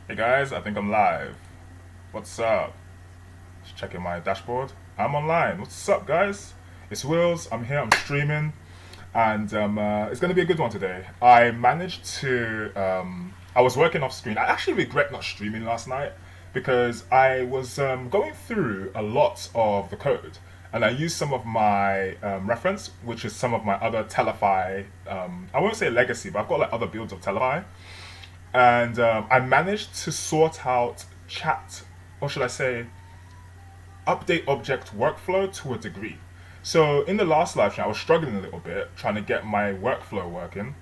Hey guys, I think I'm live. What's up? Just checking my dashboard. I'm online. What's up, guys? It's Wills. I'm here. I'm streaming, and it's going to be a good one today. I managed to. I was working off screen. I actually regret not streaming last night because I was going through a lot of the code, and I used some of my reference, which is some of my other Telefy. I won't say legacy, but I've got like other builds of Telefy, and I managed to sort out chat, or should I say, update object workflow to a degree. So in the last live stream, I was struggling a little bit trying to get my workflow working,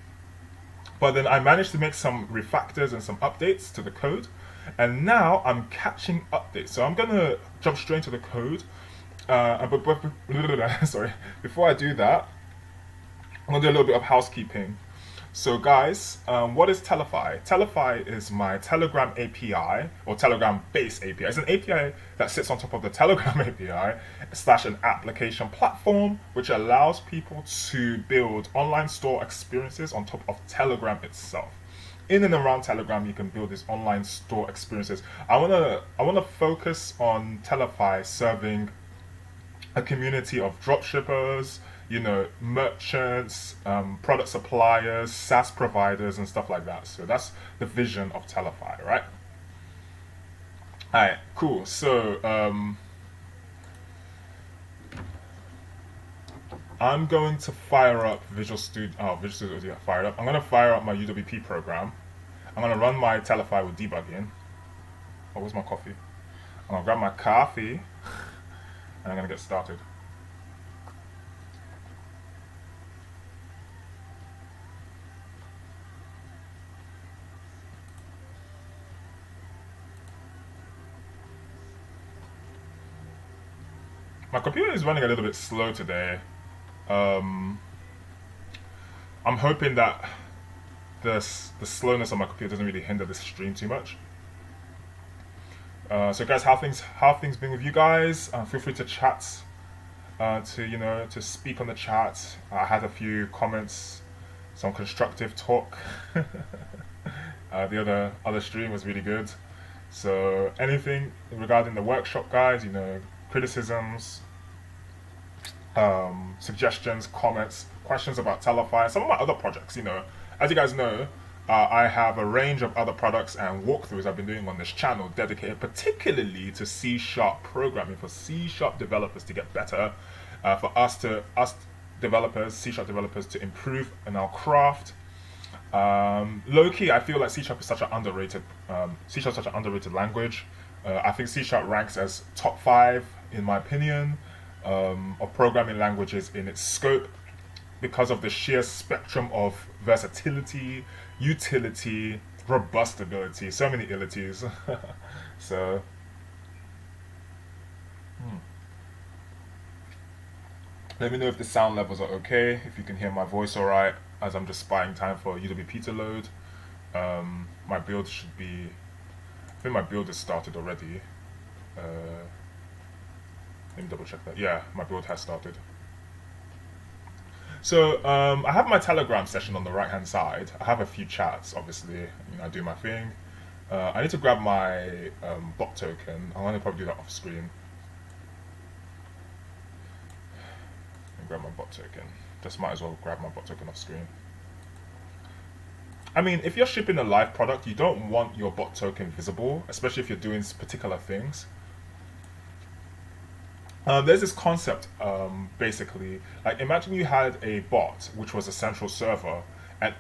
but then I managed to make some refactors and some updates to the code, and now I'm catching updates. So I'm gonna jump straight into the code. Sorry, before I do that, I'm gonna do a little bit of housekeeping. So, guys, what is Telefy? Telefy is my Telegram API or Telegram base API. It's an API that sits on top of the Telegram API slash an application platform, which allows people to build online store experiences on top of Telegram itself. In and around Telegram, you can build these online store experiences. I wanna focus on Telefy serving a community of dropshippers, merchants, product suppliers, SaaS providers, and stuff like that. So that's the vision of Telefy, right? All right, cool. So I'm going to fire up Visual Studio. Oh, Visual Studio already got fired up. I'm going to fire up my UWP program. I'm going to run my Telefy with debugging. Oh, where's my coffee? I'm going to grab my coffee and I'm going to get started. My computer is running a little bit slow today. Um, I'm hoping that the slowness of my computer doesn't really hinder this stream too much. So guys, how things been with you guys? Feel free to chat, to speak on the chat. I had a few comments, some constructive talk. The other stream was really good. So anything regarding the workshop, guys, criticisms, suggestions, comments, questions about Telefy, some of my other projects. As you guys know, I have a range of other products and walkthroughs I've been doing on this channel dedicated particularly to C# programming for C# developers to get better, for us developers, C# developers to improve in our craft. Low key, I feel like C# is such an underrated C# is such an underrated language. I think C# ranks as top five in my opinion of programming languages in its scope because of the sheer spectrum of versatility, utility, robust ability, so many abilities. So, let me know if the sound levels are okay, if you can hear my voice alright, as I'm just buying time for UWP to load. My build should be. I think my build is started already. Uh, Let me double check that. Yeah, my build has started. So I have my Telegram session on the right hand side. I have a few chats, obviously. I do my thing. I need to grab my bot token. I'm gonna probably do that off screen. And grab my bot token. Just might as well grab my bot token off screen. I mean, if you're shipping a live product, you don't want your bot token visible, especially if you're doing particular things. There's this concept, basically, like imagine you had a bot which was a central server, and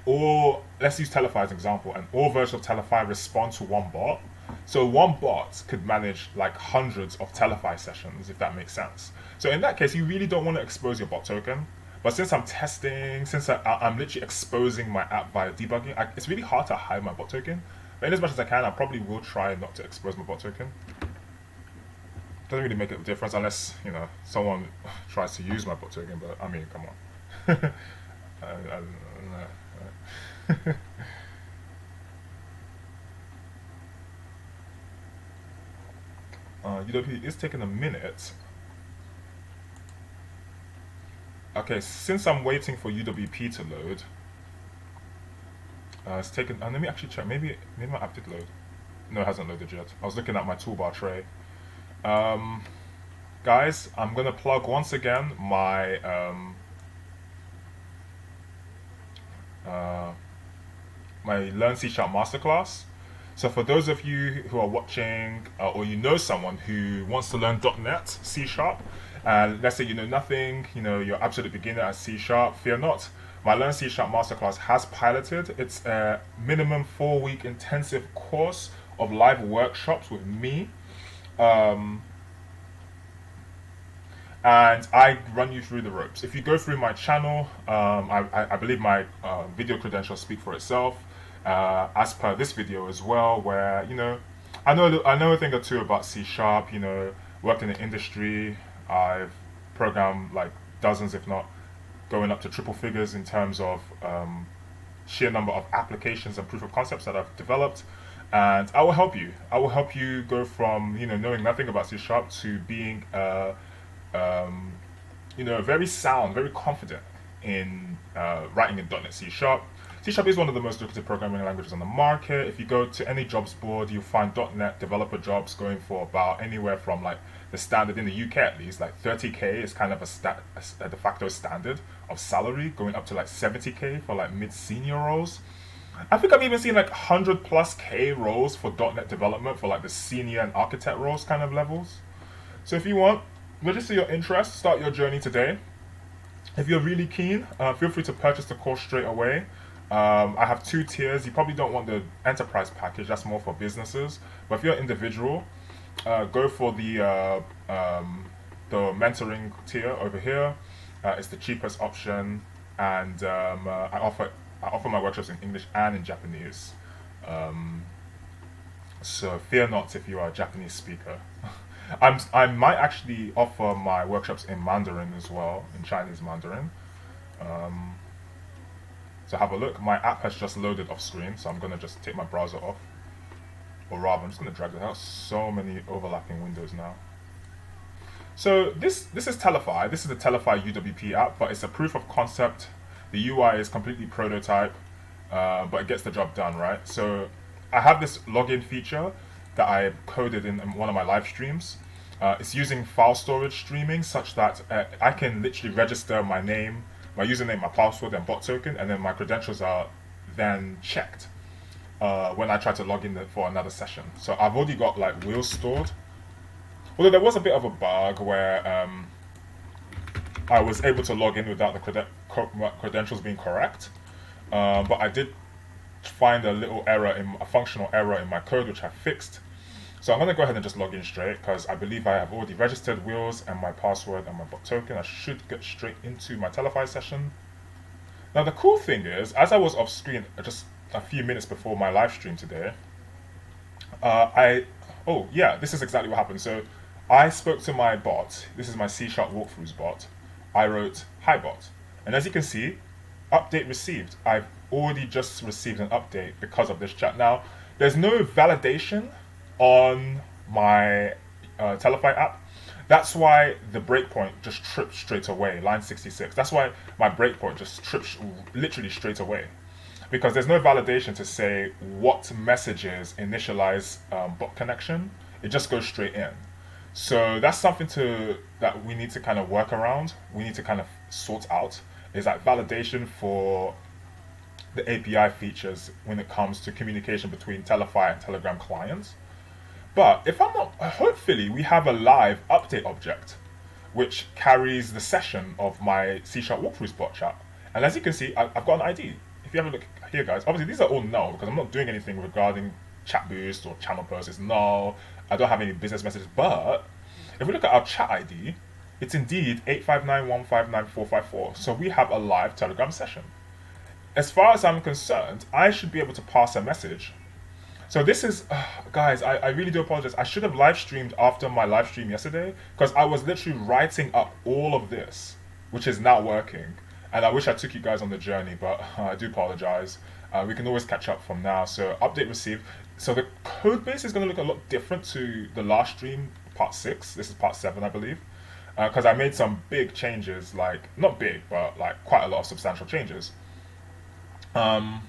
let's use Telefy as an example, and all versions of Telefy respond to one bot. So one bot could manage like hundreds of Telefy sessions, if that makes sense. So in that case, you really don't want to expose your bot token. But since I'm testing, since I'm literally exposing my app via debugging, it's really hard to hide my bot token. But in as much as I can, I probably will try not to expose my bot token. Doesn't really make a difference unless someone tries to use my bot token. But I mean, come on. UWP is taking a minute. Okay, since I'm waiting for UWP to load, it's taken. Let me actually check. Maybe my app did load. No, it hasn't loaded yet. I was looking at my toolbar tray. Um, Guys, I'm gonna plug once again uh, my Learn C Sharp Masterclass. So for those of you who are watching, or you know someone who wants to learn .NET C Sharp, and let's say you know nothing, you're absolute beginner at C Sharp, fear not. My Learn C Sharp Masterclass has piloted. It's a minimum 4-week intensive course of live workshops with me. Um, and I run you through the ropes. If you go through my channel, I believe my video credentials speak for itself, as per this video as well, where I know a thing or two about C Sharp. Worked in the industry. I've programmed like dozens, if not going up to triple figures in terms of sheer number of applications and proof of concepts that I've developed. And I will help you. I will help you go from knowing nothing about C Sharp to being um, very sound, very confident in writing in .NET C Sharp. C Sharp is one of the most lucrative programming languages on the market. If you go to any jobs board, you'll find .NET developer jobs going for about anywhere from like the standard in the UK at least, like 30K is kind of a de facto standard of salary, going up to like 70K for like mid-senior roles. I think I've even seen like 100 plus K roles for .NET development for like the senior and architect roles kind of levels. So if you want, register your interest, start your journey today. If you're really keen, feel free to purchase the course straight away. I have 2 tiers. You probably don't want the enterprise package, that's more for businesses. But if you're an individual, go for the mentoring tier over here. It's the cheapest option, and I offer my workshops in English and in Japanese. So fear not if you are a Japanese speaker. I might actually offer my workshops in Mandarin as well, in Chinese Mandarin. Um, so have a look. My app has just loaded off screen, so I'm gonna just take my browser off, or rather, I'm just gonna drag it out. So many overlapping windows now. So this is Telefy. This is the Telefy UWP app, but it's a proof of concept. The UI is completely prototype, but it gets the job done, right? So I have this login feature that I coded in one of my live streams. It's using file storage streaming such that I can literally register my name, my username, my password, and bot token, and then my credentials are then checked when I try to log in for another session. So I've already got like wheels stored. Although there was a bit of a bug where I was able to log in without the credentials being correct, but I did find a functional error in my code, which I fixed. So I'm going to go ahead and just log in straight because I believe I have already registered wheels and my password and my bot token. I should get straight into my Telefy session. Now the cool thing is, as I was off screen just a few minutes before my live stream today, this is exactly what happened. So I spoke to my bot. This is my C# walkthroughs bot. I wrote, "Hi bot." And as you can see, update received. I've already just received an update because of this chat. Now, there's no validation on my Telefy app. That's why the breakpoint just tripped straight away, line 66. That's why my breakpoint just tripped literally straight away. Because there's no validation to say what messages initialize bot connection. It just goes straight in. So that's something that we need to kind of work around. We need to kind of sort out. Is that validation for the API features when it comes to communication between Telefy and Telegram clients. But if I'm not, hopefully we have a live update object which carries the session of my C# walkthroughs bot chat. And as you can see, I've got an ID. If you have a look here, guys, obviously these are all null because I'm not doing anything regarding chat boost or channel post. It's null. I don't have any business messages. But if we look at our chat ID, it's indeed 859159454. So we have a live Telegram session. As far as I'm concerned, I should be able to pass a message. So this is, guys, I really do apologize. I should have live streamed after my live stream yesterday because I was literally writing up all of this, which is now working. And I wish I took you guys on the journey, but I do apologize. We can always catch up from now. So update received. So the code base is going to look a lot different to the last stream, part 6. This is part 7, I believe. Because I made some big changes, like, not big, but like quite a lot of substantial changes. So I'm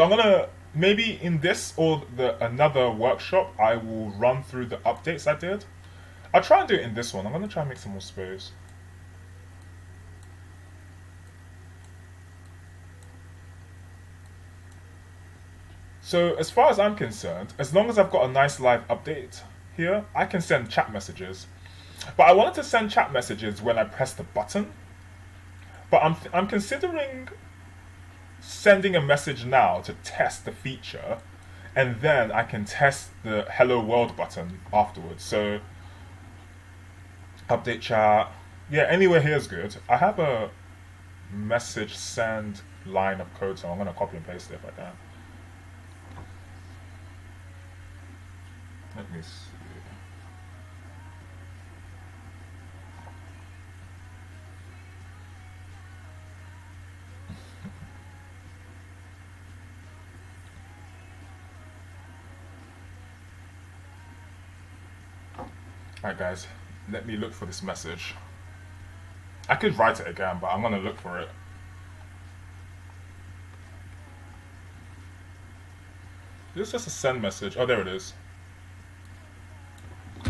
going to maybe in this or the another workshop, I will run through the updates I did. I'll try and do it in this one. I'm gonna try and make some more space. So as far as I'm concerned, as long as I've got a nice live update here, I can send chat messages. But I wanted to send chat messages when I press the button. But I'm considering sending a message now to test the feature, and then I can test the hello world button afterwards. So update chat. Yeah, anywhere here is good. I have a message send line of code, so I'm gonna copy and paste it if I can. Let me see. Alright guys, let me look for this message. I could write it again, but I'm gonna look for it. This is just a send message. Oh, there it is.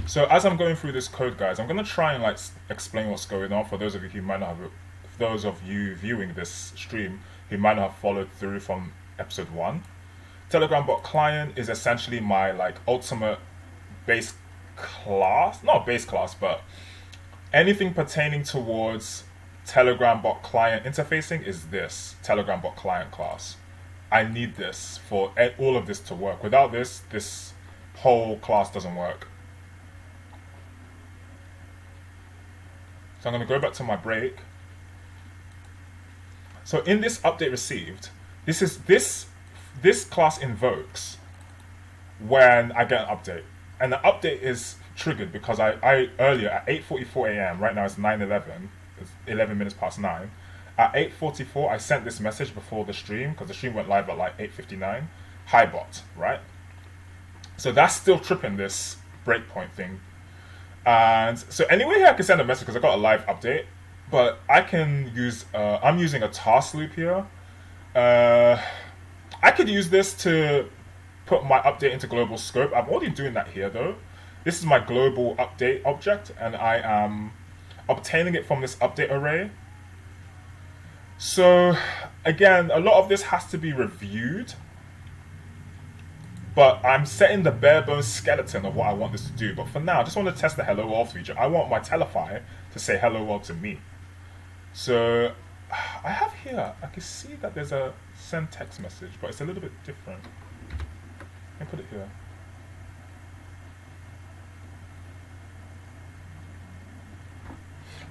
So as I'm going through this code, guys, I'm gonna try and like explain what's going on for those of you who might not have, those of you viewing this stream who might not have followed through from episode 1. Telegram bot client is essentially my like ultimate base class, not base class, but anything pertaining towards Telegram bot client interfacing is this Telegram bot client class. I need this for all of this to work. Without this, this whole class doesn't work. So I'm going to go back to my break. So in this update received, this class invokes when I get an update. And the update is triggered because I earlier at 8:44 a.m. right now it's 9:11, it's 11 minutes past 9. At 8:44 I sent this message before the stream because the stream went live at like 8:59. Hi bot, right? So that's still tripping this breakpoint thing. And so anyway here I can send a message because I got a live update, but I can use I'm using a task loop here. I could use this to put my update into global scope. I'm already doing that here though. This is my global update object and I am obtaining it from this update array. So again, a lot of this has to be reviewed, but I'm setting the bare bones skeleton of what I want this to do. But for now, I just want to test the hello world feature. I want my Telefy to say hello world to me. So I have here, I can see that there's a send text message, but it's a little bit different. Let me put it here.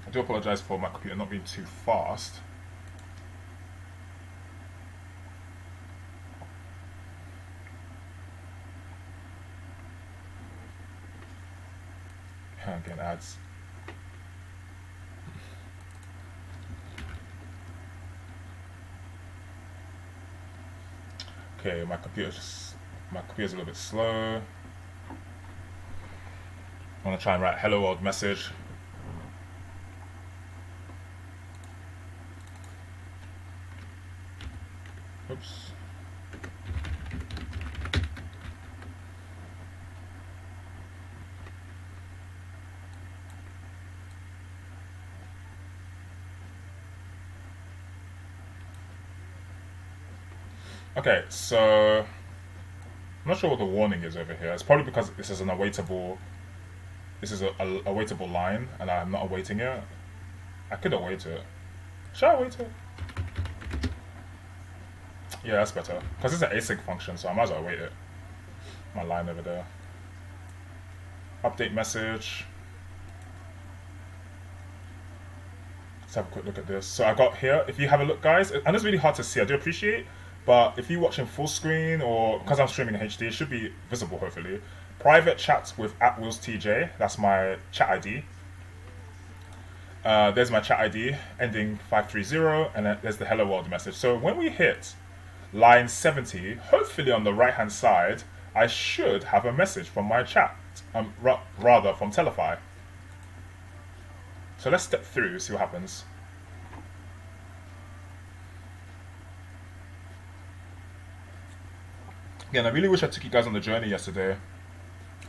I do apologize for my computer not being too fast. Again, ads. Okay, my computer's a little bit slow. I'm gonna try and write hello world message. Oops. Okay, so I'm not sure what the warning is over here. It's probably because this is an awaitable. This is a awaitable line, and I'm not awaiting it. I could await it. Should I await it? Yeah, that's better. Because it's an async function, so I might as well await it. My line over there. Update message. Let's have a quick look at this. So I got here, if you have a look guys, and it's really hard to see, I do appreciate, but if you're watching full screen or because I'm streaming in HD, it should be visible hopefully. Private chats with @willstj, that's my chat ID. There's my chat ID ending 530, and then there's the hello world message. So when we hit line 70, hopefully on the right hand side, I should have a message from my chat, rather from Telefy. So let's step through, see what happens. Again, I really wish I took you guys on the journey yesterday,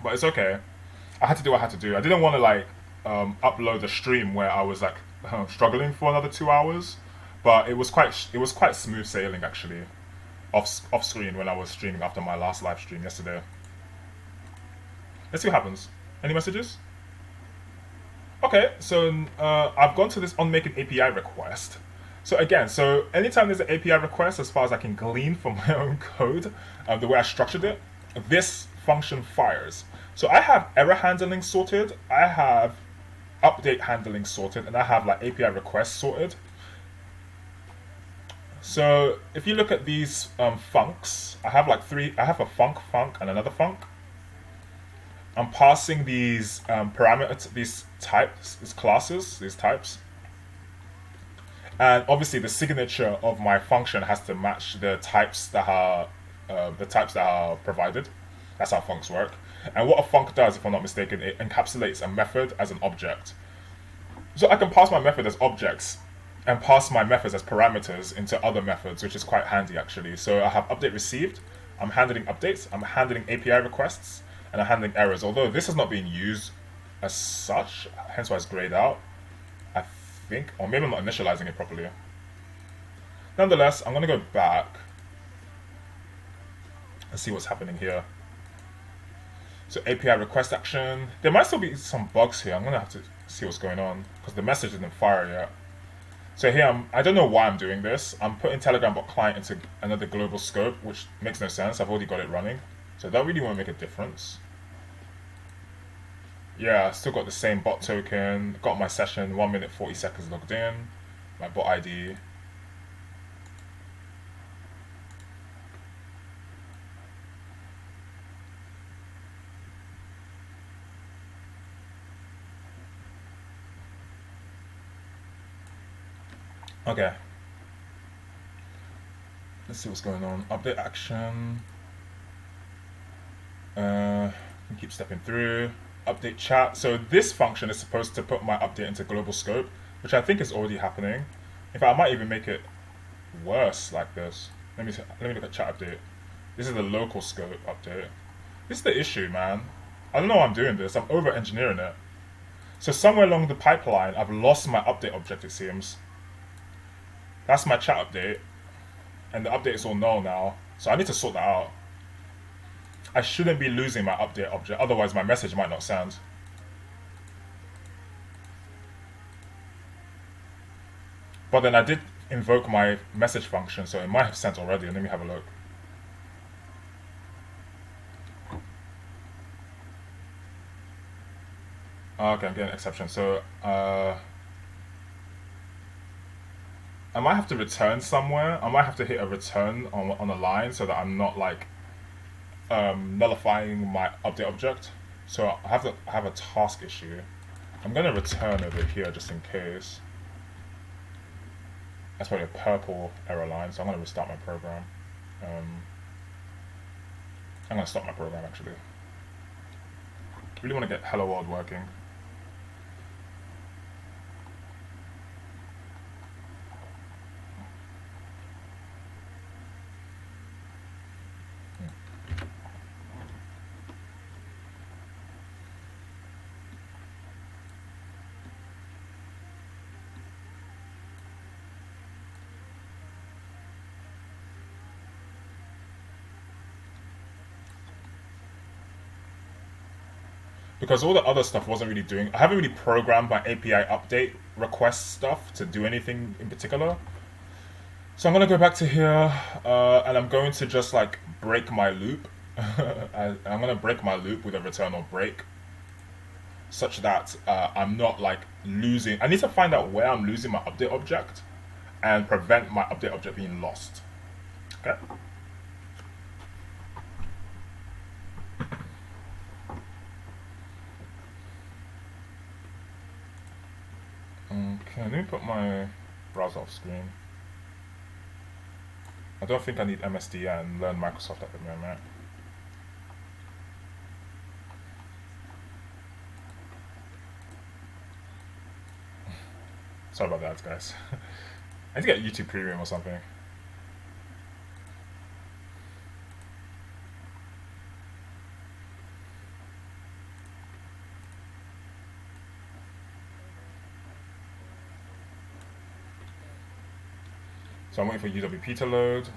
but it's okay. I had to do what I had to do. I didn't want to like upload a stream where I was like struggling for another 2 hours, but it was quite smooth sailing actually off screen when I was streaming after my last live stream yesterday. Let's see what happens. Any messages? Okay, so I've gone to this on making API request. So again, so anytime there's an API request, as far as I can glean from my own code, the way I structured it, this function fires. So I have error handling sorted, I have update handling sorted, and I have like API requests sorted. So if you look at these funcs, I have like three. I have a func, and another func. I'm passing these parameters, these types, these classes, these types, and obviously the signature of my function has to match the types that are provided. That's how funcs work. And what a func does, if I'm not mistaken, it encapsulates a method as an object. So I can pass my method as objects and pass my methods as parameters into other methods, which is quite handy actually. So I have update received, I'm handling updates, I'm handling API requests, and I'm handling errors. Although this is not being used as such, hence why it's grayed out, I think, or maybe I'm not initializing it properly. Nonetheless, I'm gonna go back and see what's happening here. So API request action. There might still be some bugs here. I'm gonna have to see what's going on because the message didn't fire yet. So here I don't know why I'm doing this. I'm putting Telegram bot client into another global scope, which makes no sense. I've already got it running. So that really won't make a difference. Yeah, I still got the same bot token. Got my session 1 minute 40 seconds logged in. My bot ID. Okay. Let's see what's going on. Update action. Keep stepping through. Update chat. So this function is supposed to put my update into global scope, which I think is already happening. In fact, I might even make it worse like this. Let me look at chat update. This is the local scope update. This is the issue, man. I don't know why I'm doing this. I'm over engineering it. So somewhere along the pipeline, I've lost my update object, it seems. That's my chat update, and the update is all null now. So I need to sort that out. I shouldn't be losing my update object, otherwise my message might not send. But then I did invoke my message function, so it might have sent already. Let me have a look. Okay, I'm getting an exception. So I might have to return somewhere. I might have to hit a return on a line so that I'm not like nullifying my update object. So I have a task issue. I'm gonna return over here just in case. That's probably a purple error line, so I'm gonna restart my program. I'm gonna stop my program actually. Really want to get hello world working. Because all the other stuff wasn't really doing. I haven't really programmed my API update request stuff to do anything in particular. So I'm gonna go back to here, and I'm going to just like break my loop. I'm gonna break my loop with a return or break, such that I'm not like losing. I need to find out where I'm losing my update object, and prevent my update object being lost. Okay. Okay, let me put my browser off screen. I don't think I need MSD and learn Microsoft at the moment. Sorry about that, guys. I need to get YouTube Premium or something. So I'm waiting for UWP to load.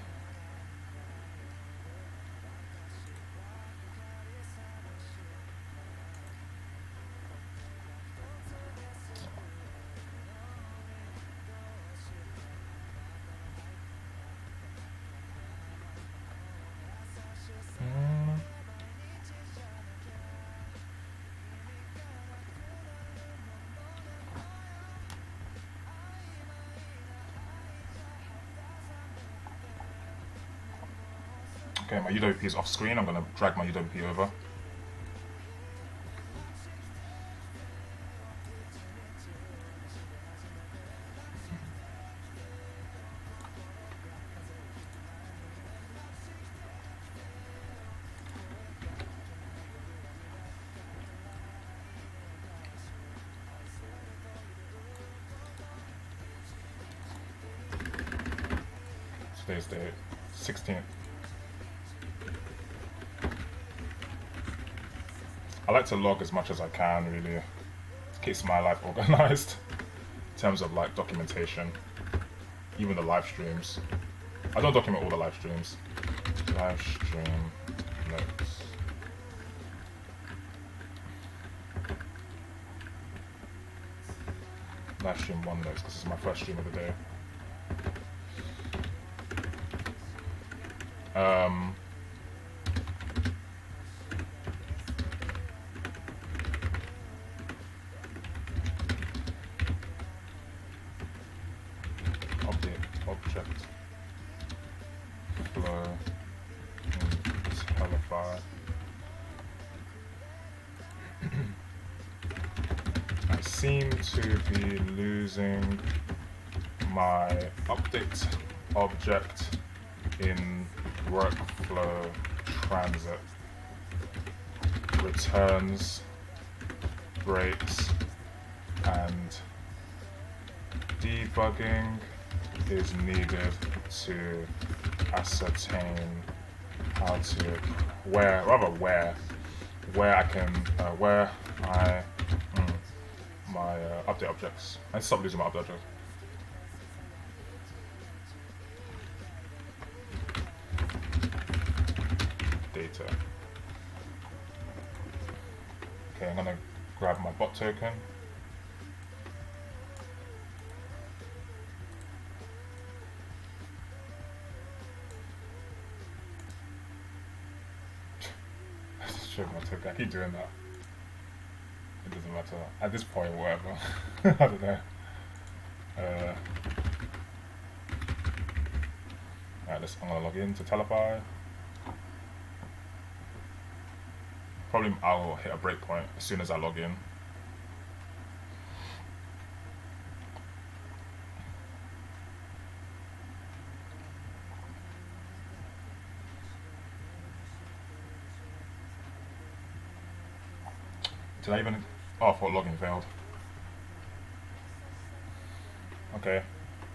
Okay, my UWP is off screen. I'm gonna drag my UWP over. Today's the 16th. I like to log as much as I can, really. It keeps my life organized in terms of like documentation, even the live streams. I don't document all the live streams. Live stream notes. Live stream 1 notes because this is my first stream of the day. Update object flow in Telefy. I seem to be losing my update object in workflow transit. Returns, breaks, and debugging is needed to ascertain how to where I can where I my update objects. I stop losing my update objects. Data. Okay, I'm gonna grab my bot token. I keep doing that. It doesn't matter. At this point, whatever. I don't know. Alright, I'm gonna log in to Telefy. Probably I'll hit a breakpoint as soon as I log in. Did I even... Oh, I thought login failed. Okay,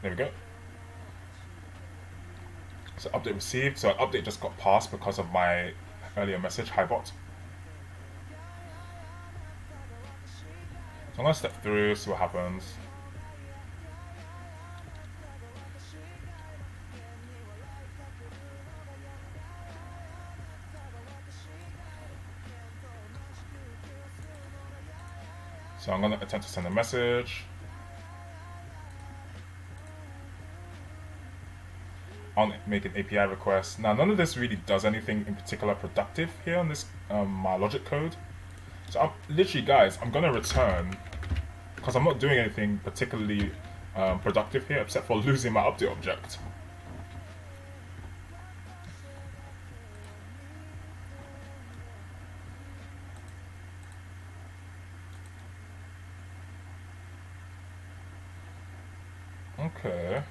there we go. So update received. So update just got passed because of my earlier message, hi bot. So I'm gonna step through, see what happens. So I'm gonna attempt to send a message. I'll make an API request. Now none of this really does anything in particular productive here on this my logic code. So I'm literally, guys, I'm gonna return because I'm not doing anything particularly productive here except for losing my update object. Okay.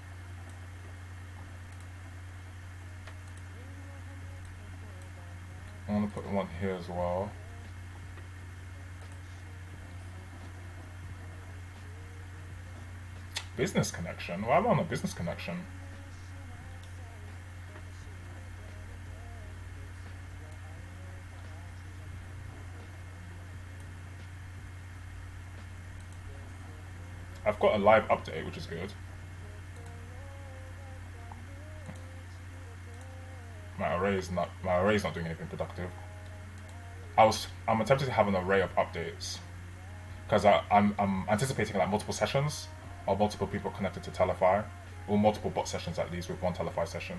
I'm gonna put one here as well. Business connection? Why am I on a business connection? I've got a live update, which is good. my array is not doing anything productive. I'm attempting to have an array of updates because I'm anticipating like multiple sessions or multiple people connected to Telefy, or multiple bot sessions at least with one Telefy session.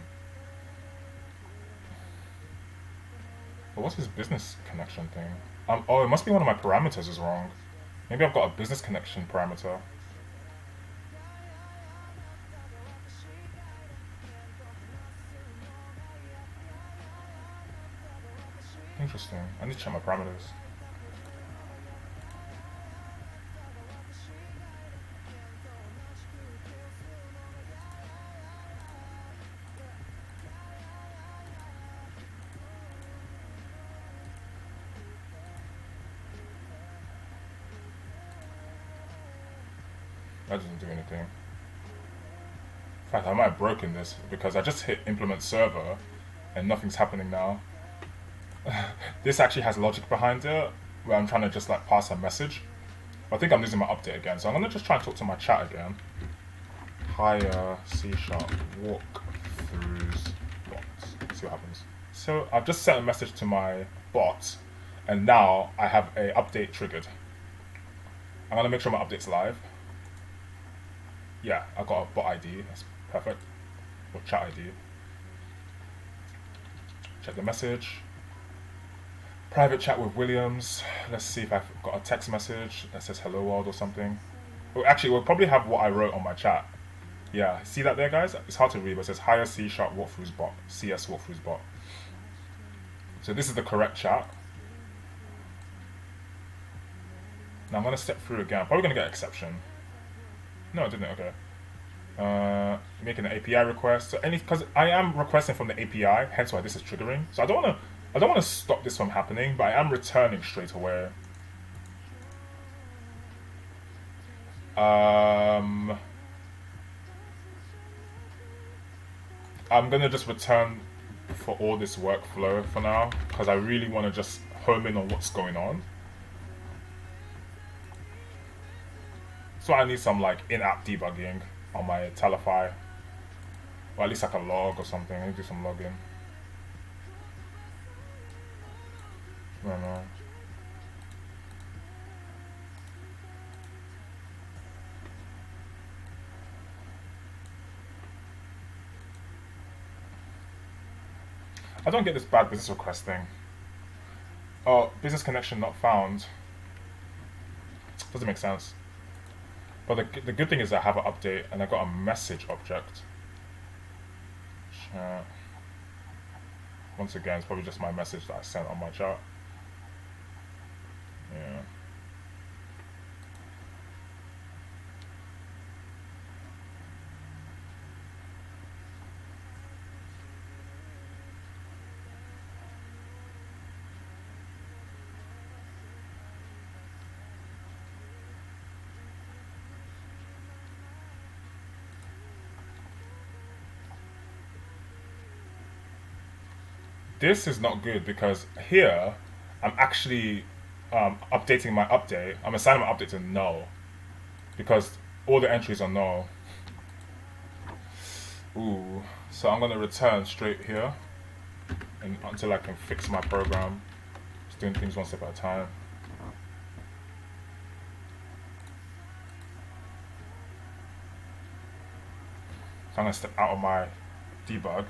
But what's this business connection thing? Oh, it must be one of my parameters is wrong. Maybe I've got a business connection parameter. Interesting. I need to check my parameters. That doesn't do anything. In fact, I might have broken this because I just hit implement server and nothing's happening now. This actually has logic behind it where I'm trying to just like pass a message. But I think I'm losing my update again, so I'm gonna just try and talk to my chat again. Higher CSharp walkthroughs bots. See what happens. So I've just sent a message to my bot, and now I have a update triggered. I'm gonna make sure my update's live. Yeah, I got a bot ID. That's perfect. Or chat ID. Check the message. Private chat with Williams. Let's see if I've got a text message that says hello world or something. Oh, actually, we'll probably have what I wrote on my chat. Yeah, see that there, guys? It's hard to read, but it says higher C# walkthroughs bot, CS walkthroughs bot. So this is the correct chat. Now I'm gonna step through again. I'm probably gonna get an exception. No, I didn't. Okay. Making an API request. So because I am requesting from the API, hence why this is triggering. So I don't want to stop this from happening, but I am returning straight away. I'm gonna just return for all this workflow for now because I really want to just home in on what's going on. So I need some like in-app debugging on my Telefy, or at least like a log or something. I need to do some logging. I don't know. I don't get this bad business request thing. Oh, business connection not found. Doesn't make sense. But the good thing is I have an update and I got a message object. Chat. Once again, it's probably just my message that I sent on my chat. Yeah. This is not good because here I'm actually updating my update. I'm assigning my update to null because all the entries are null. Ooh, so I'm gonna return straight here and until I can fix my program. Just doing things one step at a time. So I'm gonna step out of my debug.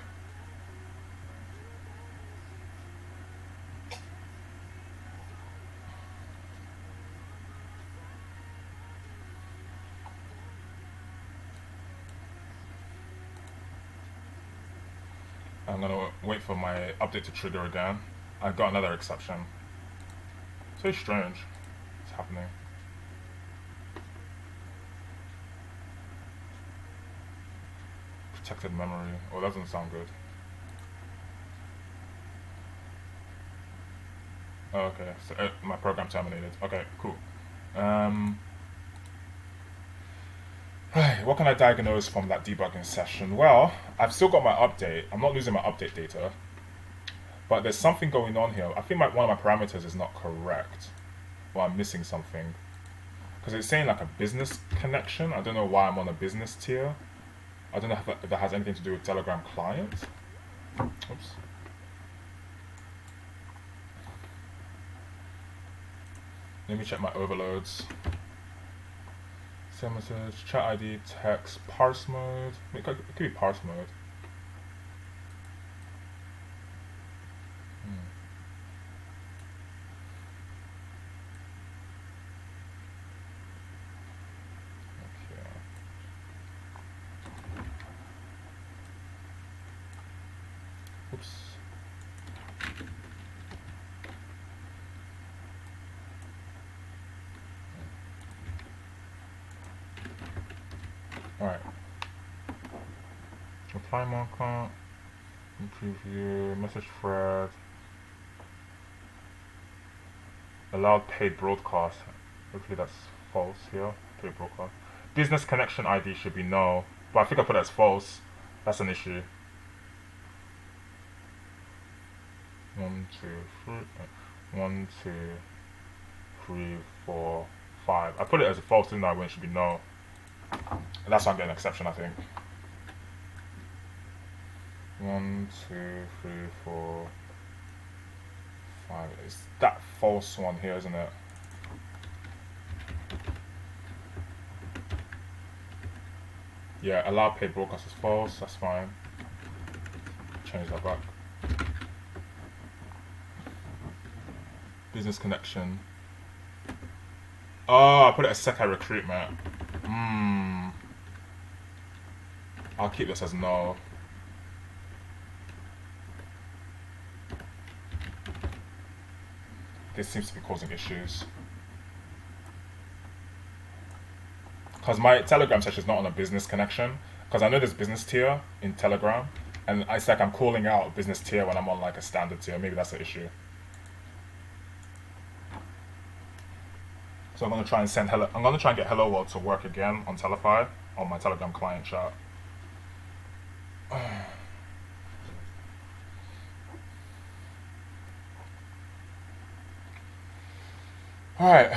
I'm gonna wait for my update to trigger again. I got another exception. It's very strange. It's happening. Protected memory. Oh, that doesn't sound good. Oh, okay, so my program terminated. Okay, cool. Right, what can I diagnose from that debugging session? Well, I've still got my update. I'm not losing my update data. But there's something going on here. I think one of my parameters is not correct. Or I'm missing something. Because it's saying like a business connection. I don't know why I'm on a business tier. I don't know if that has anything to do with Telegram client. Oops. Let me check my overloads. Send message, chat ID, text, parse mode. It could be parse mode. Okay. Oops. Alright. Reply marker. Preview. Message thread. Allowed paid broadcast. Hopefully that's false here. Paid broadcast. Business connection ID should be no. But I think I put it as false. That's an issue. 1, 2, 3. 1, 2, 3, 4, 5. I put it as a false, didn't I? When it should be no. And that's why I'm getting an exception, I think. 1, 2, 3, 4, 5. It's that false one here, isn't it? Yeah, allow paid broadcast is false. That's fine. Change that back. Business connection. Oh, I put it as Sekai recruitment. I'll keep this as no. This seems to be causing issues. Because my Telegram session is not on a business connection. Because I know there's business tier in Telegram. And it's like I'm calling out business tier when I'm on like a standard tier. Maybe that's the issue. So I'm gonna try and send hello. I'm gonna try and get Hello World to work again on Telefy on my Telegram client chat. All right.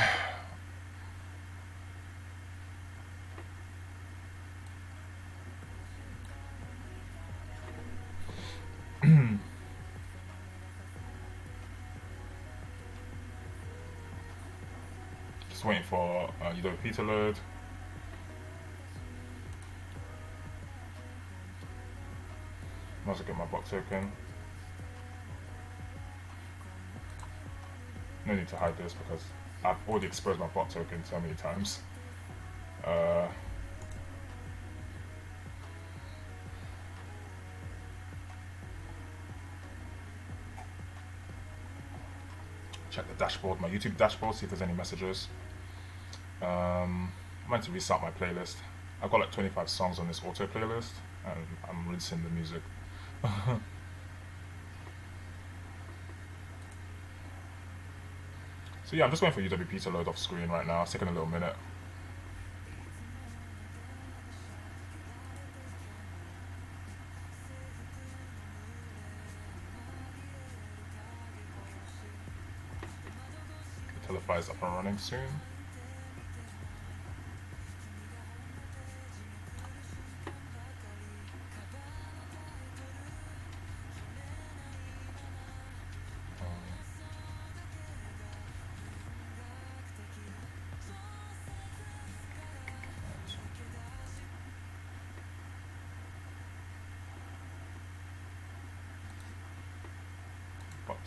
Just waiting for UWP to load. Might as well get my bot token. No need to hide this because I've already exposed my bot token so many times. Check the dashboard, my YouTube dashboard, see if there's any messages. I'm going to restart my playlist. I've got like 25 songs on this auto playlist, and I'm releasing the music. So yeah, I'm just waiting for UWP to load off screen right now. It's taking a little minute. The Telefy is up and running soon.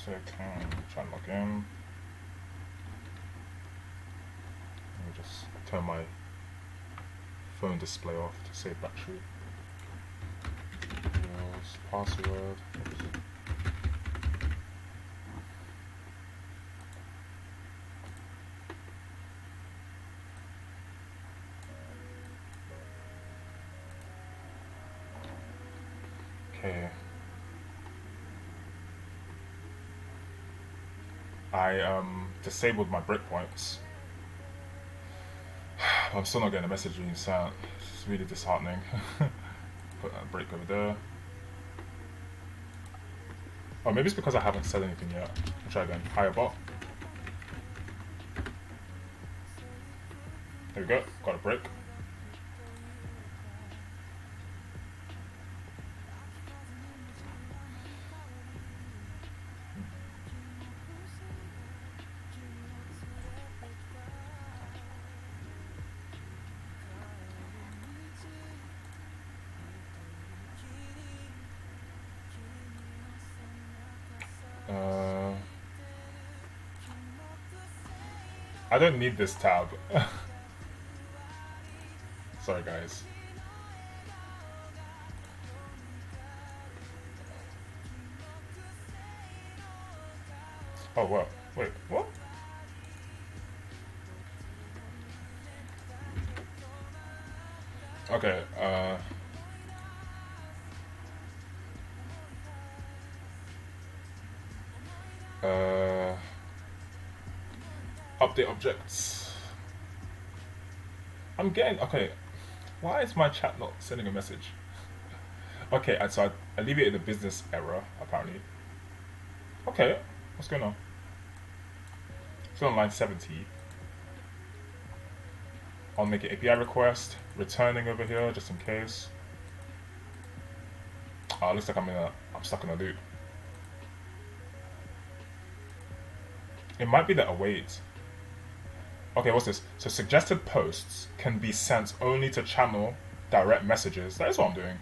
Token, try and log in. Let me just turn my phone display off to save battery. Password. Okay. I disabled my breakpoints. I'm still not getting a message being sent. It's really disheartening. Put a break over there. Oh, maybe it's because I haven't said anything yet. I'll try again. Hire bot. There we go. Got a break. I don't need this tab. Sorry, guys. Oh, what? Wait, what? Okay, uh, update objects. I'm getting, okay, why is my chat not sending a message? Okay, and so I alleviated the business error, apparently. Okay, what's going on? Still on line 70. I'll make an API request, returning over here just in case. Oh, it looks like I'm stuck in a loop. It might be that await. Okay, what's this? So suggested posts can be sent only to channel direct messages. That is what I'm doing.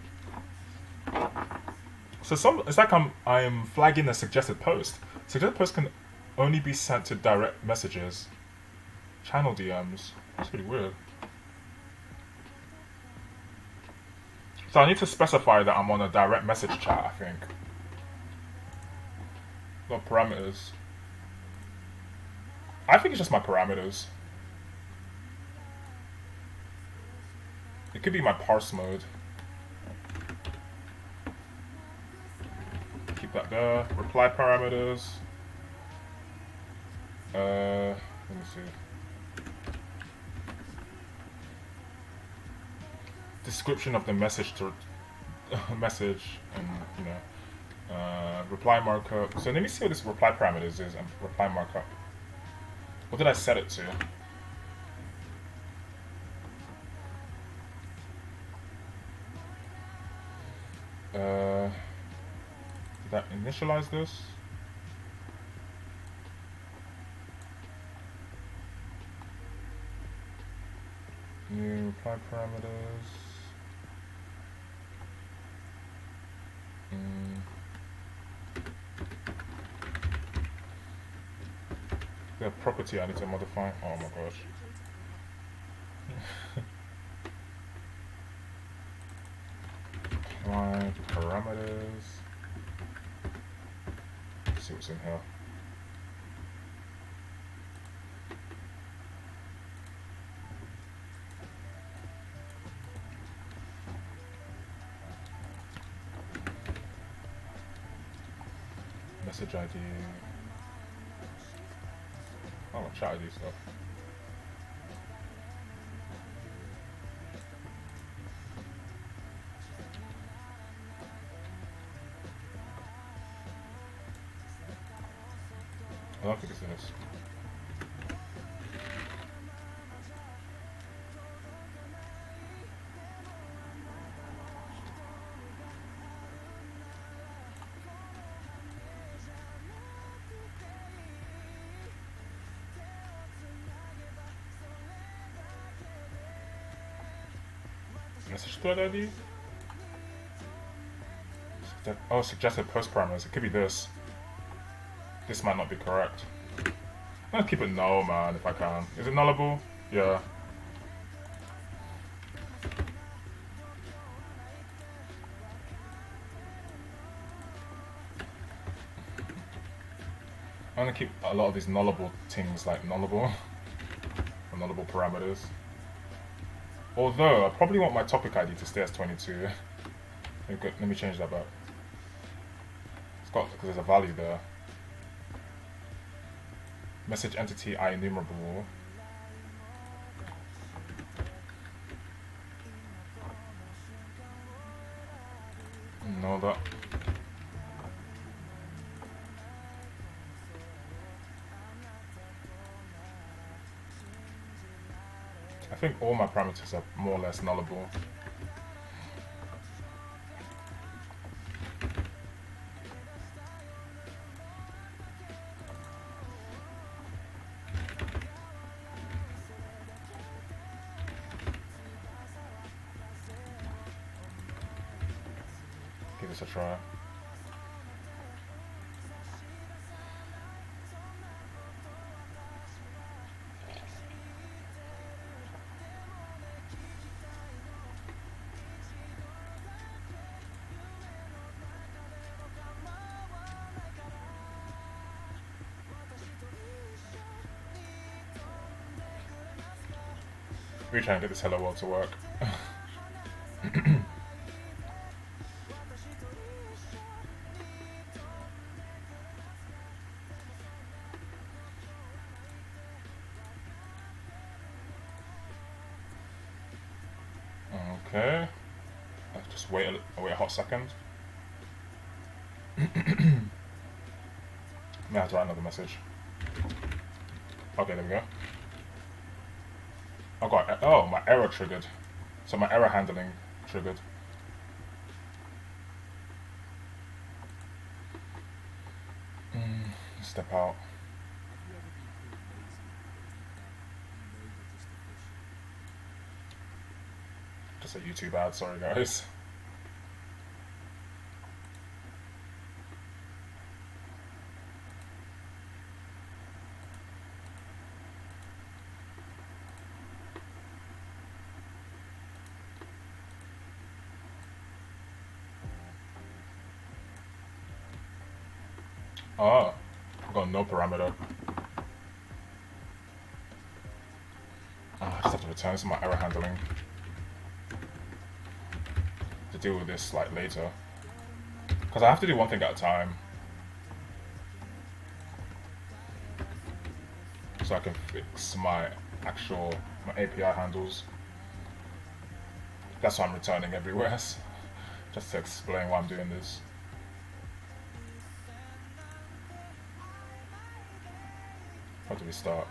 So it's like I'm flagging a suggested post. Suggested post can only be sent to direct messages. Channel DMs. That's pretty weird. So I need to specify that I'm on a direct message chat, I think. Not parameters. I think it's just my parameters. It could be my parse mode. Keep that there. Reply parameters. Let me see. Description of the message to message and reply markup. So let me see what this reply parameters is and reply markup. What did I set it to? Did I initialize this? New reply parameters. The property I need to modify. Oh my gosh. My parameters. Let's see what's in here. Message ID. Oh, chat ID stuff. I don't think it's in this. Message thread ID? Oh, suggested post parameters. It could be this. This might not be correct. I'm gonna keep it null, man, if I can. Is it nullable? Yeah. I'm gonna keep a lot of these nullable things like nullable. Or nullable parameters. Although, I probably want my topic ID to stay as 22. Let me change that back. It's got, because there's a value there. Message entity IEnumerable. No, that. I think all my parameters are more or less nullable. Give this a try. We're trying to get this hello world to work. Okay. Let's just wait a hot second. May have to write another message. Okay, there we go. I got, oh, my error triggered. So my error handling triggered. Step out. Just a YouTube ad, sorry guys. Oh, I've got no parameter. Oh, I just have to return some of my error handling to deal with this like later. Because I have to do one thing at a time. So I can fix my API handles. That's why I'm returning everywhere. Just to explain why I'm doing this. How do we start?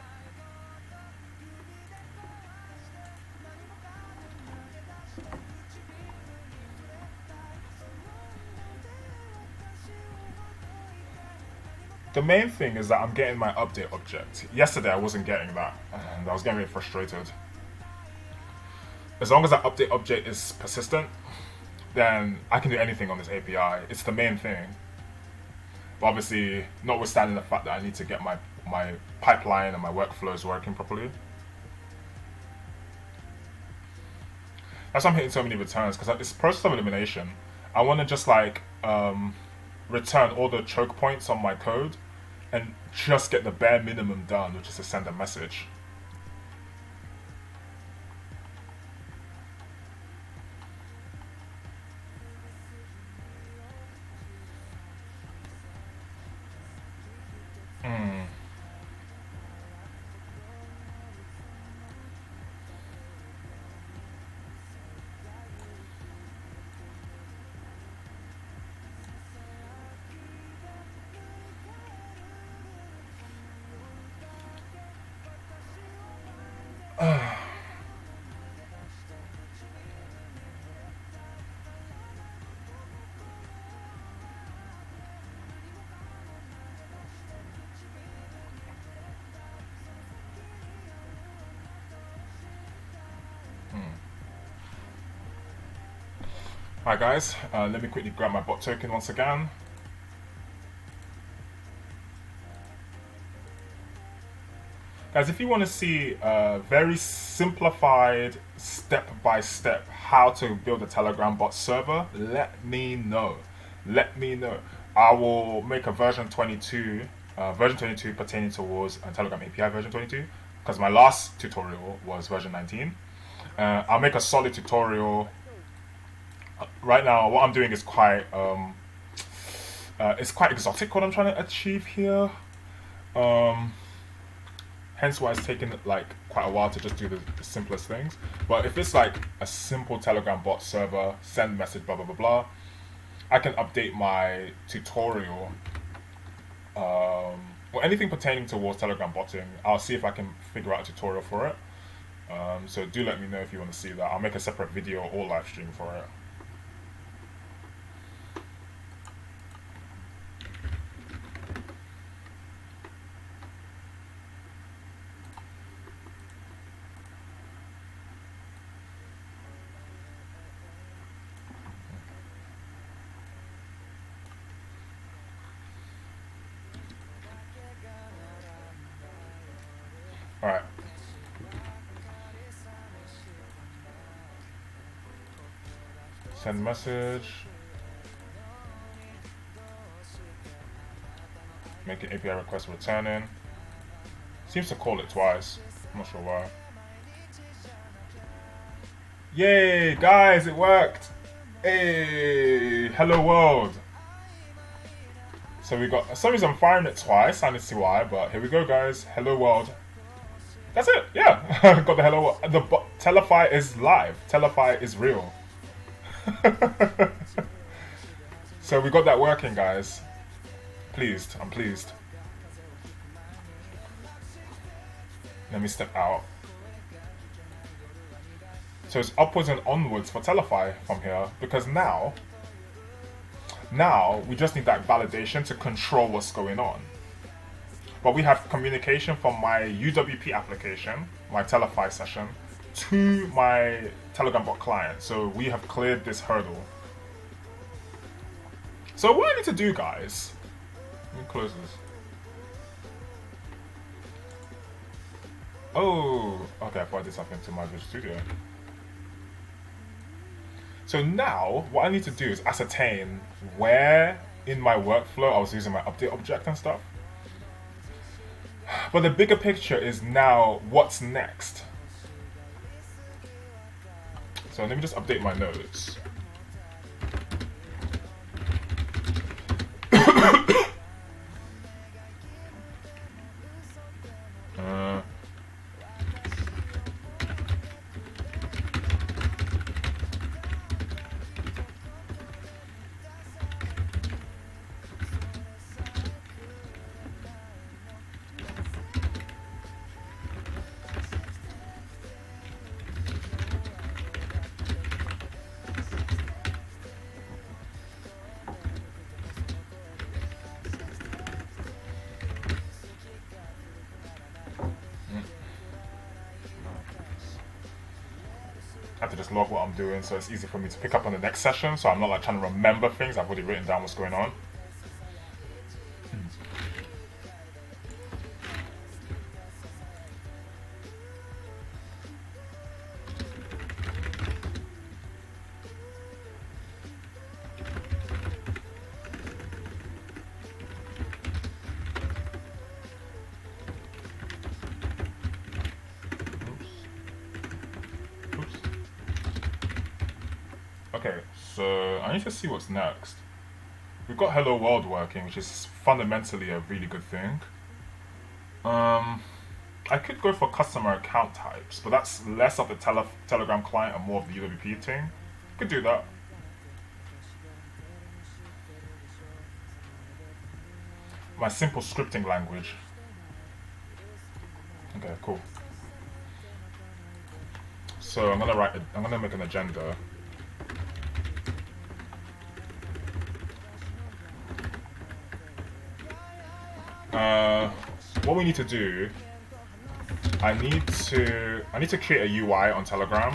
The main thing is that I'm getting my update object. Yesterday I wasn't getting that, and I was getting really frustrated. As long as that update object is persistent, then I can do anything on this API. It's the main thing. But obviously, notwithstanding the fact that I need to get my pipeline and my workflows working properly. That's why I'm hitting so many returns, because this process of elimination, I want to just like return all the choke points on my code and just get the bare minimum done, which is to send a message. Alright guys, let me quickly grab my bot token once again. Guys, if you want to see a very simplified step-by-step how to build a Telegram bot server, let me know. Let me know. I will make a version 22 pertaining towards a Telegram API version 22, because my last tutorial was version 19. I'll make a solid tutorial. Right now, what I'm doing is quite it's quite exotic what I'm trying to achieve here. Hence why it's taken like quite a while to just do the simplest things. But if it's like a simple Telegram bot server, send message, blah blah blah blah, I can update my tutorial or anything pertaining towards Telegram botting. I'll see if I can figure out a tutorial for it. So do let me know if you want to see that. I'll make a separate video or live stream for it. Alright. Send message. Make an API request returning. Seems to call it twice. I'm not sure why. Yay, guys, it worked. Hey, hello world. So we got, for some reason I'm firing it twice, I need to see why, but here we go guys. Hello world. That's it, yeah. Got the hello world. Telefy is live. Telefy is real. So we got that working guys. Pleased, I'm pleased. Let me step out. So it's upwards and onwards for Telefy from here, because now we just need that validation to control what's going on. But we have communication from my UWP application, my Telefy session, to my Telegram bot client. So we have cleared this hurdle. So what I need to do, guys, let me close this. Oh, okay, I thought I did something to my Visual Studio. So now, what I need to do is ascertain where in my workflow I was using my update object and stuff. But the bigger picture is now what's next. So let me just update my nodes. I have to just log what I'm doing so it's easy for me to pick up on the next session, so I'm not like trying to remember things. I've already written down what's going on. Okay, so I need to see what's next. We've got Hello World working, which is fundamentally a really good thing. I could go for customer account types, but that's less of the Telegram client and more of the UWP thing. Could do that. My simple scripting language. Okay, cool. So I'm gonna make an agenda. What we need to do, I need to create a UI on Telegram,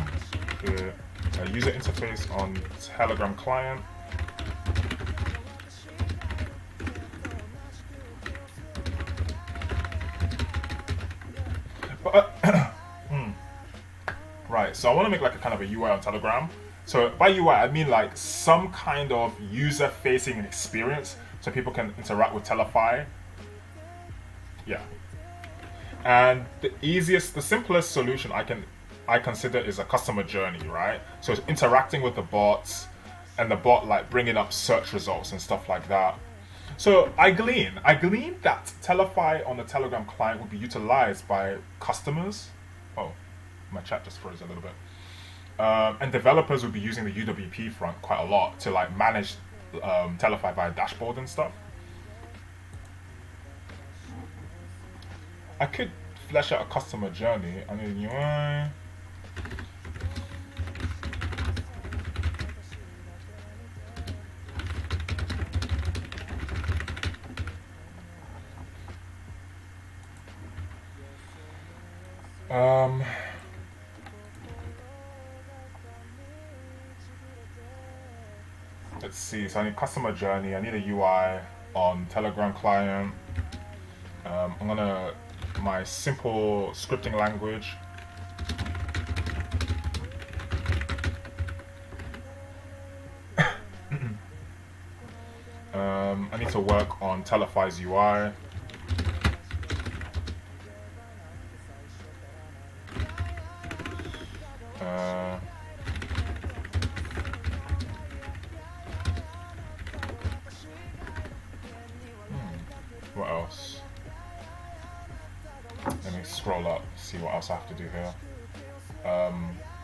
a user interface on Telegram client. Right, so I want to make like a kind of a UI on Telegram. So by UI, I mean like some kind of user-facing experience so people can interact with Telefy. Yeah. And the simplest solution I consider is a customer journey, right? So it's interacting with the bots and the bot like bringing up search results and stuff like that. So I glean that Telefy on the Telegram client would be utilized by customers. Oh, my chat just froze a little bit. And developers would be using the UWP front quite a lot to like manage Telefy via dashboard and stuff. I could flesh out a customer journey. I need a UI. Let's see. So I need customer journey. I need a UI on Telegram client. I'm gonna my simple scripting language. I need to work on Telefy's UI. scroll up, see what else I have to do here.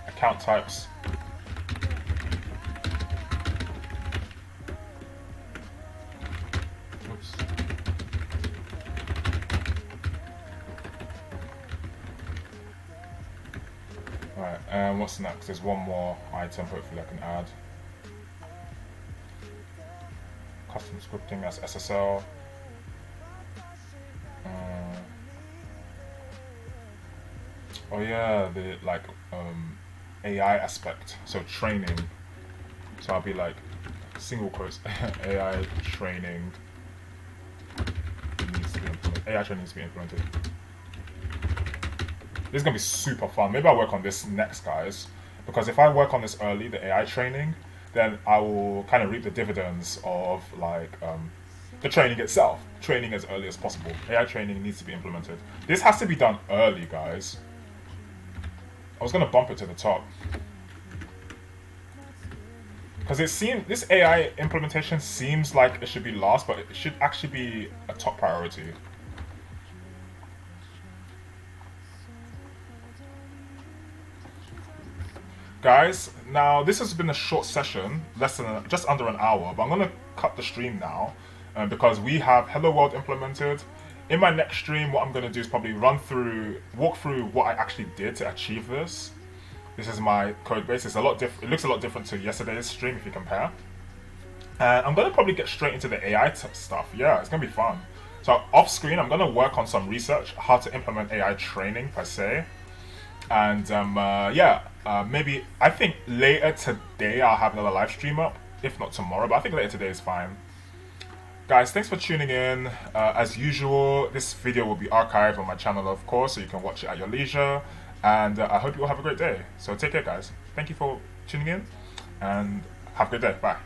Account types. Oops. Alright, and what's next? There's one more item hopefully I can add. Custom scripting, that's SSL. Oh yeah, the AI aspect, so training. So I'll be like single quotes AI training needs to be implemented. AI training needs to be implemented. This is gonna be super fun. Maybe I'll work on this next, guys, because if I work on this early, the AI training, then I will kind of reap the dividends of the training itself. Training as early as possible. AI training needs to be implemented. This has to be done early, guys. I was gonna bump it to the top because it seems this AI implementation seems like it should be last, but it should actually be a top priority. Guys, now this has been a short session, just under an hour, but I'm gonna cut the stream now because we have Hello World implemented. In my next stream, what I'm going to do is probably walk through what I actually did to achieve this. This is my code base. It's a lot different. It looks a lot different to yesterday's stream if you compare. And I'm going to probably get straight into the AI stuff. Yeah, it's going to be fun. So off screen, I'm going to work on some research, how to implement AI training per se. And maybe, I think later today I'll have another live stream up. If not tomorrow, but I think later today is fine. Guys, thanks for tuning in. As usual, this video will be archived on my channel, of course, so you can watch it at your leisure. And I hope you all have a great day. So take care, guys. Thank you for tuning in, and have a good day. Bye.